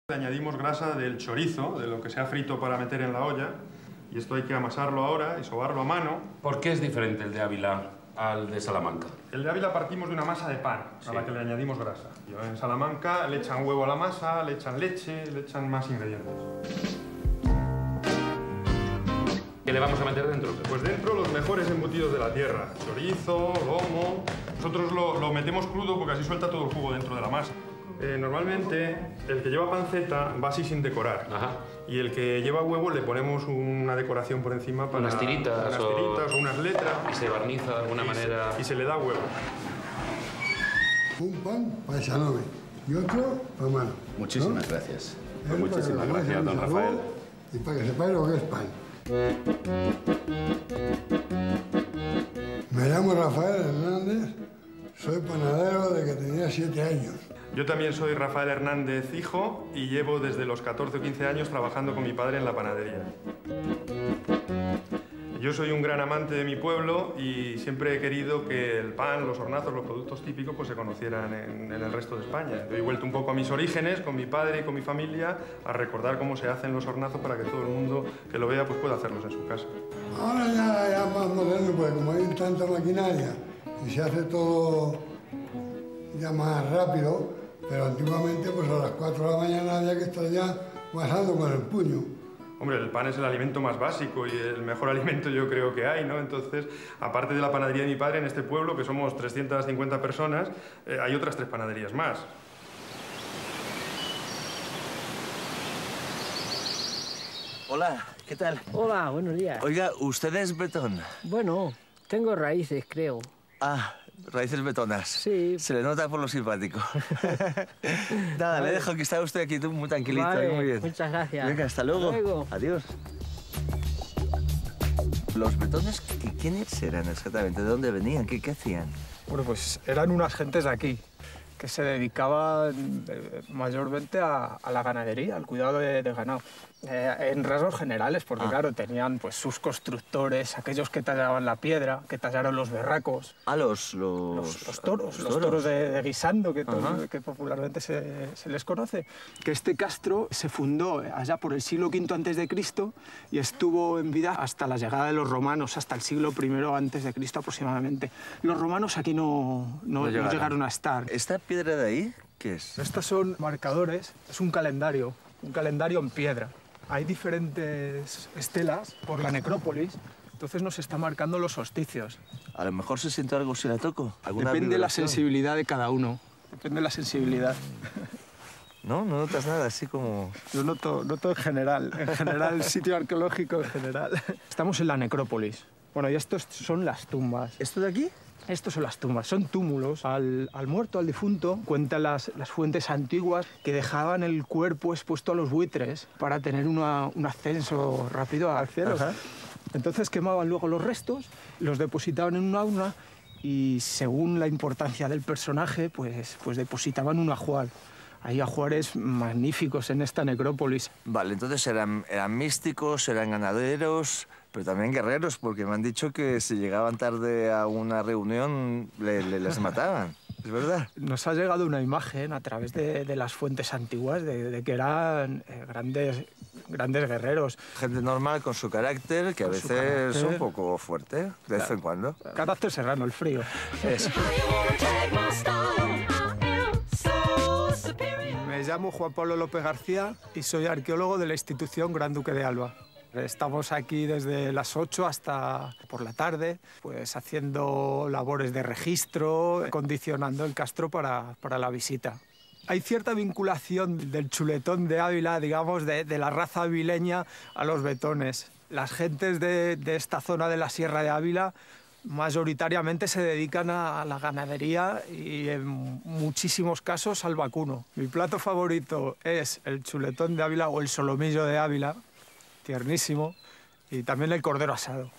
Le añadimos grasa del chorizo, de lo que se ha frito para meter en la olla, y esto hay que amasarlo ahora y sobarlo a mano. ¿Por qué es diferente el de Ávila al de Salamanca? El de Ávila partimos de una masa de pan, a la que le añadimos grasa. En Salamanca le echan huevo a la masa, le echan leche, le echan más ingredientes. ¿Qué le vamos a meter dentro? Pues dentro los mejores embutidos de la tierra. Chorizo, lomo... Nosotros lo metemos crudo porque así suelta todo el jugo dentro de la masa. Normalmente el que lleva panceta va así sin decorar. Ajá. Y el que lleva huevo le ponemos una decoración por encima para... Unas tiritas o unas letras. Y se barniza de alguna manera. Y se le da huevo. Un pan para Xanove y otro para mano. Muchísimas gracias. Muchísimas gracias, don Rafael. Y para que sepáis lo que es pan. Me llamo Rafael Hernández, soy panadero desde que tenía 7 años. Yo también soy Rafael Hernández, hijo, y llevo desde los 14 o 15 años trabajando con mi padre en la panadería. Yo soy un gran amante de mi pueblo y siempre he querido que el pan, los hornazos, los productos típicos pues se conocieran en el resto de España. Yo he vuelto un poco a mis orígenes con mi padre y con mi familia a recordar cómo se hacen los hornazos para que todo el mundo que lo vea pues pueda hacerlos en su casa. Ahora ya más moderno, porque como hay tanta maquinaria y se hace todo ya más rápido, pero antiguamente pues a las 4 de la mañana había que estar ya masando con el puño. Hombre, el pan es el alimento más básico y el mejor alimento yo creo que hay, ¿no? Entonces, aparte de la panadería de mi padre en este pueblo, que somos 350 personas, hay otras 3 panaderías más. Hola, ¿qué tal? Hola, buenos días. Oiga, ¿usted es bretón? Bueno, tengo raíces, creo. Ah, raíces bretonas. Sí. Se le nota por lo simpático. Nada, le dejo que está usted aquí muy tranquilito. Vale, muy bien. muchas gracias. Venga, hasta luego. Hasta luego. Adiós. ¿Los bretones quiénes eran exactamente? ¿De dónde venían? ¿Qué hacían? Bueno, pues eran unas gentes de aquí que se dedicaban mayormente a la ganadería, al cuidado de ganado. En rasgos generales, porque claro, tenían pues sus constructores, aquellos que tallaban la piedra, que tallaron los berracos. Ah, los toros de guisando, que popularmente se les conoce. Que este castro se fundó allá por el siglo V a.C. y estuvo en vida hasta la llegada de los romanos, hasta el siglo I a.C. aproximadamente. Los romanos aquí no llegaron a estar. ¿Esta piedra de ahí qué es? Estos son marcadores, es un calendario en piedra. Hay diferentes estelas por la necrópolis, entonces nos está marcando los solsticios. A lo mejor se siente algo si la toco. Depende de la sensibilidad de cada uno. Depende de la sensibilidad. ¿No? ¿No notas nada así como...? Yo noto en general, el sitio arqueológico en general. Estamos en la necrópolis. Bueno, y estos son las tumbas. ¿Esto de aquí? Estos son las tumbas, son túmulos. Al muerto, al difunto, cuentan las fuentes antiguas que dejaban el cuerpo expuesto a los buitres para tener un ascenso rápido al cielo. Ajá. Entonces quemaban luego los restos, los depositaban en una urna y según la importancia del personaje, pues depositaban un ajuar. Hay ajuares magníficos en esta necrópolis. Vale, entonces eran místicos, eran ganaderos, pero también guerreros, porque me han dicho que si llegaban tarde a una reunión les mataban. ¿Es verdad? Nos ha llegado una imagen a través de las fuentes antiguas de que eran grandes guerreros. Gente normal con su carácter, que a veces es un poco fuerte, de vez en cuando. Carácter serrano, el frío. Eso. Me llamo Juan Pablo López García y soy arqueólogo de la institución Gran Duque de Alba. Estamos aquí desde las 8 hasta por la tarde, pues haciendo labores de registro, condicionando el castro para la visita. Hay cierta vinculación del chuletón de Ávila, digamos, de la raza avileña a los bretones. Las gentes de esta zona de la Sierra de Ávila mayoritariamente se dedican a la ganadería y en muchísimos casos al vacuno. Mi plato favorito es el chuletón de Ávila o el solomillo de Ávila, tiernísimo, y también el cordero asado.